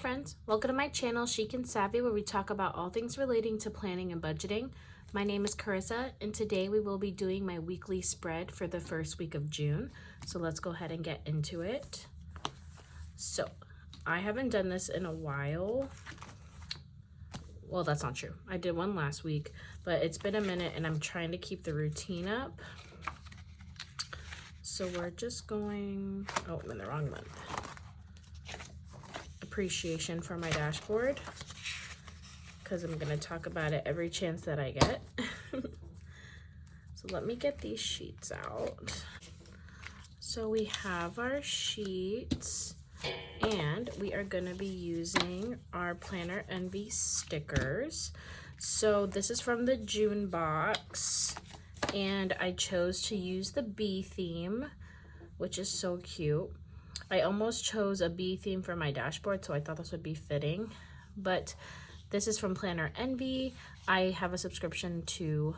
friends, welcome to my channel Chic and Savvy, where we talk about all things relating to planning and budgeting. My name is Carissa, and today we will be doing my weekly spread for the first week of June. So let's go ahead and get into it. So I haven't done this in a while. Well, that's not true. I did one last week, but it's been a minute and I'm trying to keep the routine up. So we're just going, oh, I'm in the wrong month. Appreciation for my dashboard, because I'm going to talk about it every chance that I get. So let me get these sheets out. So we have our sheets, and we are going to be using our Planner Envy stickers. So this is from the June box, and I chose to use the bee theme, which is so cute. I almost chose a bee theme for my dashboard, so I thought this would be fitting, but this is from Planner Envy. I have a subscription to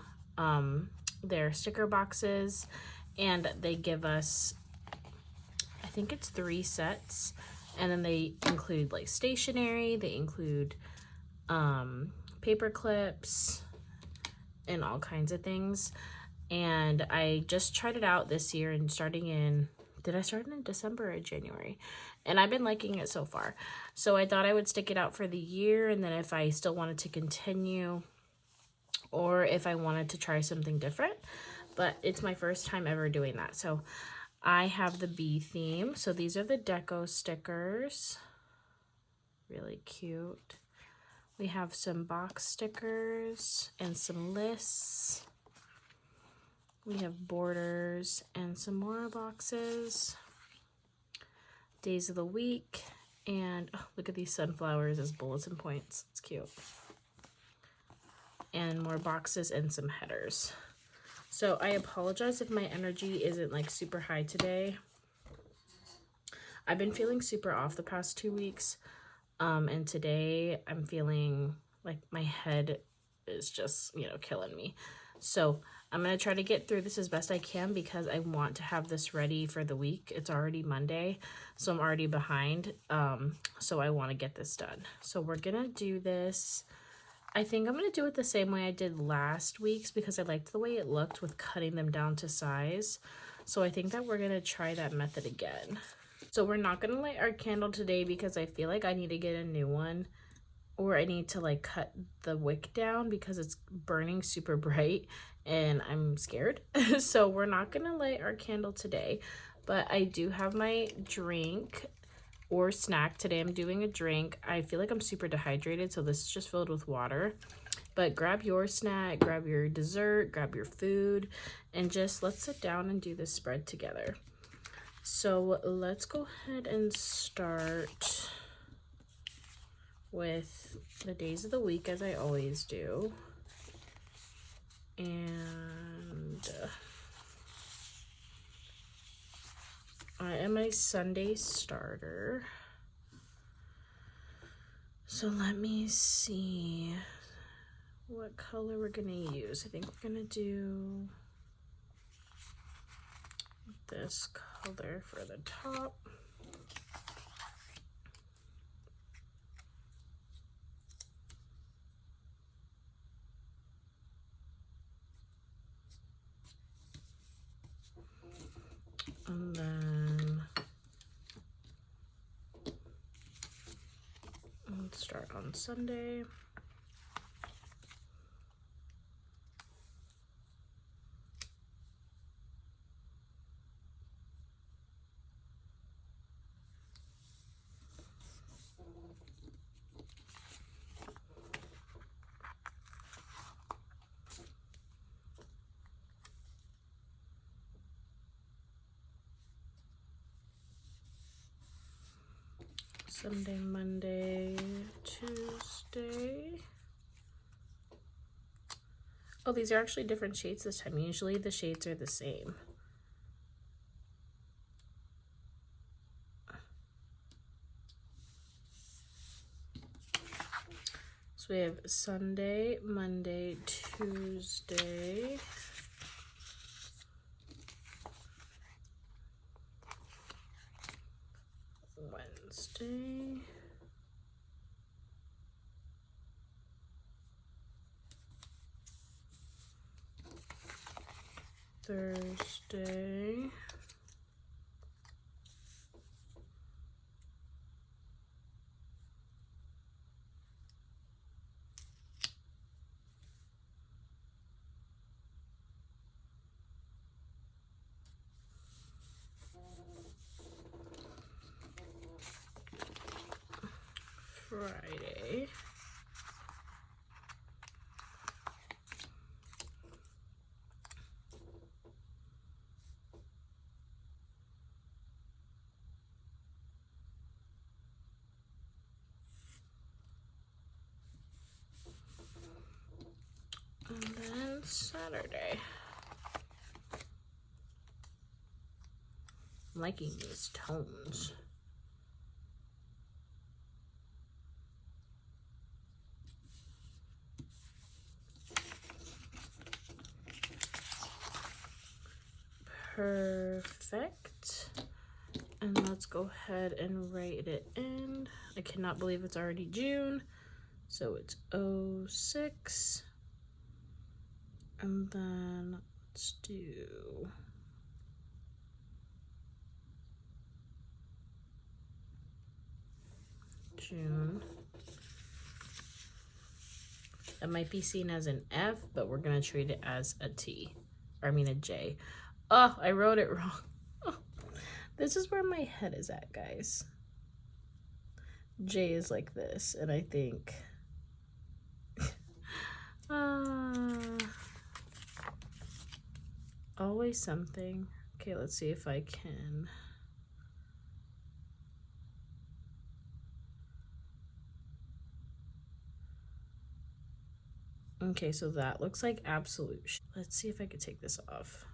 their sticker boxes, and they give us, I think it's 3 sets, and then they include like stationery, they include paper clips, and all kinds of things. And I just tried it out this year, and starting in, did I start in December or January? And I've been liking it so far. So I thought I would stick it out for the year, and then if I still wanted to continue, or if I wanted to try something different. But it's my first time ever doing that. So I have the bee theme. So these are the deco stickers. Really cute. We have some box stickers and some lists. We have borders and some more boxes. Days of the week. And oh, look at these sunflowers as bulletin points. It's cute. And more boxes and some headers. So I apologize if my energy isn't like super high today. I've been feeling super off the past 2 weeks. And today I'm feeling like my head is just, killing me. So I'm going to try to get through this as best I can, because I want to have this ready for the week. It's already Monday, so I'm already behind. So I want to get this done. So we're going to do this. I think I'm going to do it the same way I did last week's, because I liked the way it looked with cutting them down to size. So I think that we're going to try that method again. So we're not going to light our candle today, because I feel like I need to get a new one. Or I need to like cut the wick down, because it's burning super bright and I'm scared. So we're not gonna light our candle today, but I do have my drink or snack. Today I'm doing a drink. I feel like I'm super dehydrated, so this is just filled with water. But grab your snack, grab your dessert, grab your food, and just let's sit down and do this spread together. So let's go ahead and start with the days of the week, as I always do. And I am a Sunday starter. So let me see what color we're gonna use. I think we're gonna do this color for the top. And then let's start on Sunday. Sunday, Monday, Tuesday. Oh, these are actually different shades this time. Usually the shades are the same. So we have Sunday, Monday, Tuesday. Wednesday. Thursday. Friday. And then Saturday. I'm liking these tones. Perfect. And let's go ahead and write it in. I cannot believe it's already June. So it's 06. And then let's do June. It might be seen as an F, but we're gonna treat it as a T. Or I mean a J. Oh, I wrote it wrong. Oh, this is where my head is at, guys. J is like this, and I think always something. Okay, let's see if I can. Okay, so that looks like absolute. Let's see if I could take this off.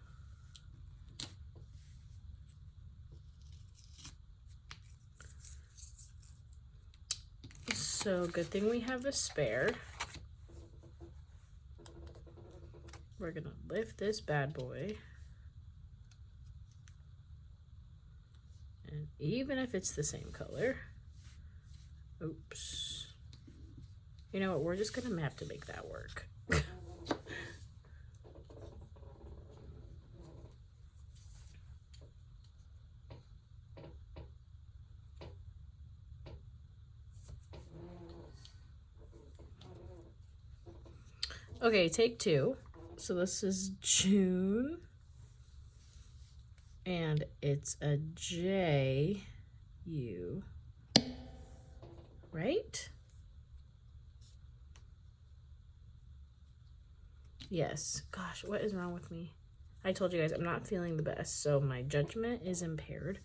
So good thing we have a spare. We're gonna lift this bad boy. And even if it's the same color, oops. You know what, we're just gonna have to make that work. Okay, take two. So this is June. And it's a J, U, right? Yes. Gosh, what is wrong with me? I told you guys I'm not feeling the best, so my judgment is impaired.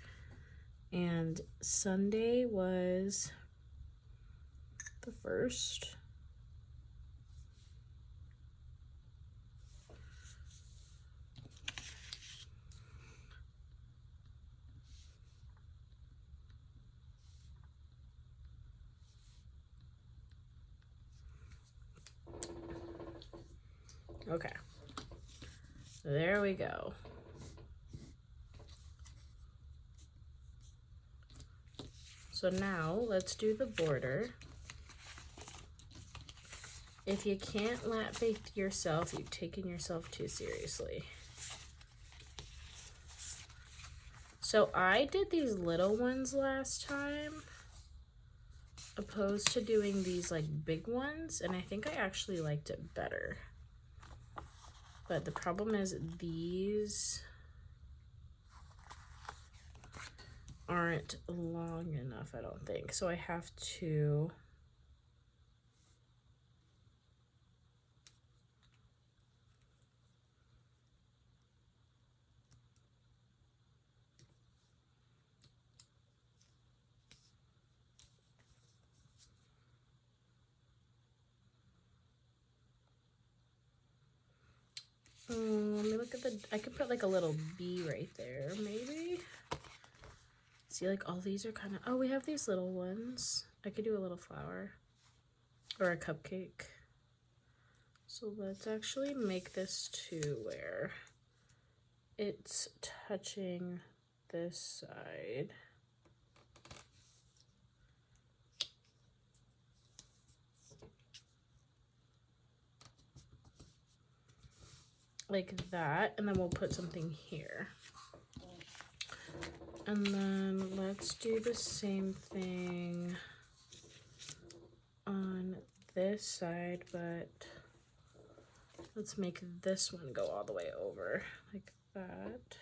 And Sunday was the 1st. Okay. There we go. So now let's do the border. If you can't laugh at yourself, you've taken yourself too seriously. So I did these little ones last time, opposed to doing these like big ones, and I think I actually liked it better. But the problem is these aren't long enough, I don't think. So I have to let me look at the, I could put like a little B right there, maybe. See, like all these are kind of, oh, we have these little ones. I could do a little flower or a cupcake. So let's actually make this to where it's touching this side. like that, and then we'll put something here. And then let's do the same thing on this side, but let's make this one go all the way over like that.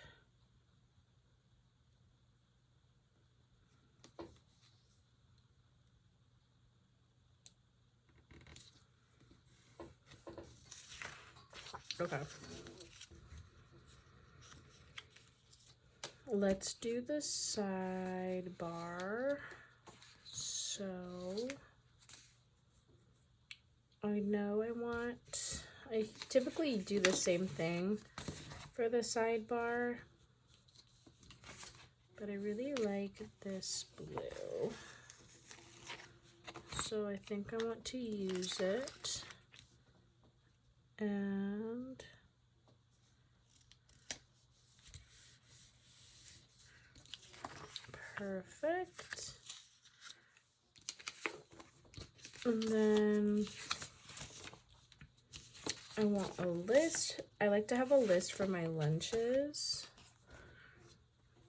Okay. Let's do the sidebar. So I know I typically do the same thing for the sidebar, but I really like this blue. So I think I want to use it. And perfect. And then I want a list. I like to have a list for my lunches.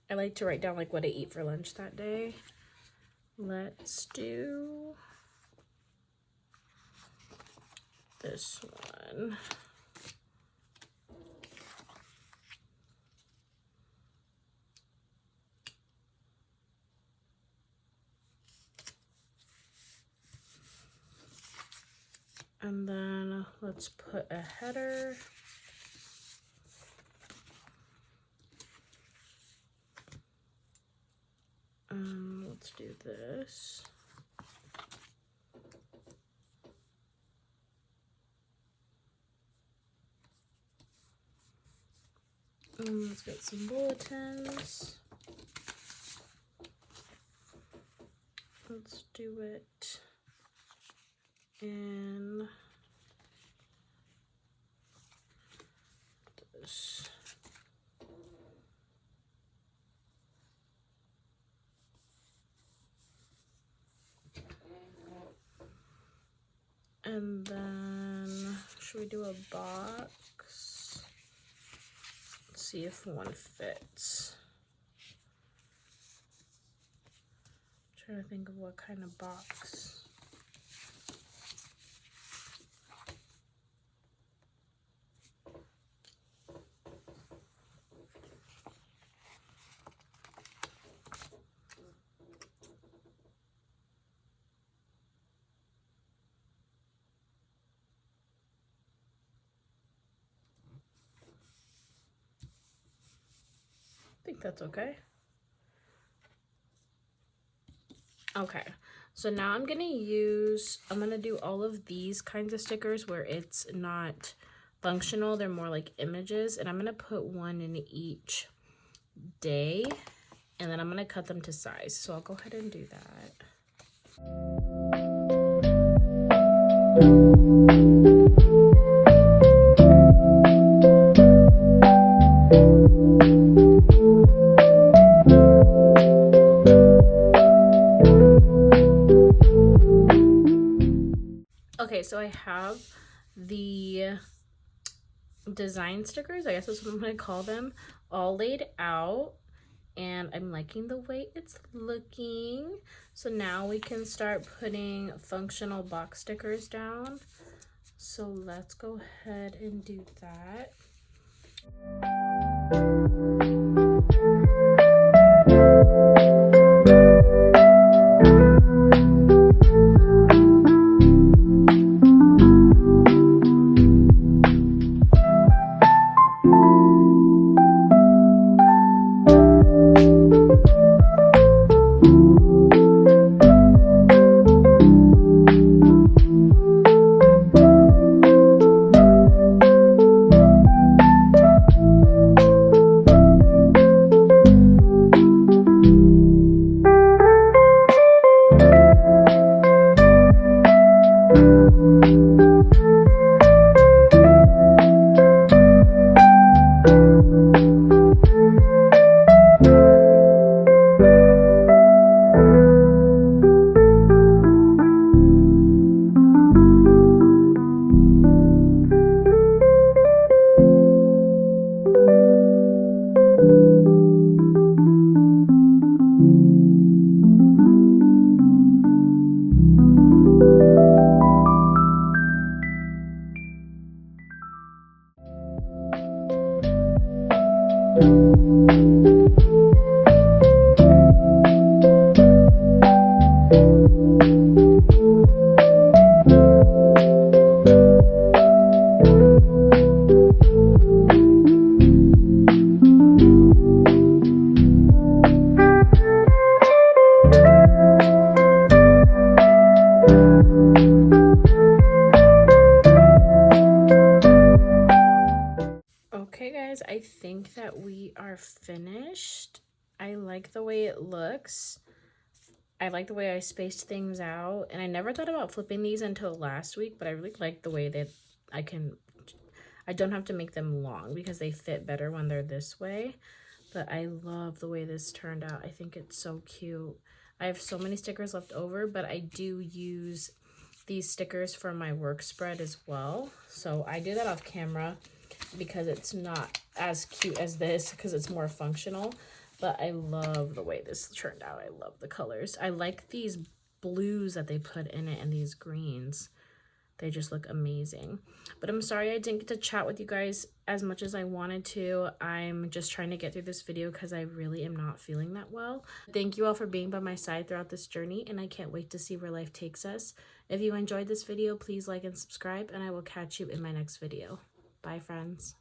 I like to write down like what I eat for lunch that day. Let's do this one. And then let's put a header. Let's do this. Let's get some bulletins. Let's do it in this. And then should we do a box? Let's see if one fits. I'm trying to think of what kind of box. I think that's okay. Okay, so now I'm gonna do all of these kinds of stickers where it's not functional, they're more like images, and I'm gonna put one in each day, and then I'm gonna cut them to size. So I'll go ahead and do that. Okay, so I have the design stickers, I guess that's what I'm gonna call them, all laid out, and I'm liking the way it's looking. So now we can start putting functional box stickers down. So let's go ahead and do that. Okay guys, I think that we are finished. I like the way it looks. I like the way I spaced things out, and I never thought about flipping these until last week, but I really like the way that I don't have to make them long because they fit better when they're this way. But I love the way this turned out. I think it's so cute. I have so many stickers left over, but I do use these stickers for my work spread as well. So I do that off camera because it's not as cute as this because it's more functional. But I love the way this turned out. I love the colors. I like these blues that they put in it and these greens. They just look amazing. But I'm sorry I didn't get to chat with you guys as much as I wanted to. I'm just trying to get through this video because I really am not feeling that well. Thank you all for being by my side throughout this journey, and I can't wait to see where life takes us. If you enjoyed this video, please like and subscribe, and I will catch you in my next video. Bye, friends.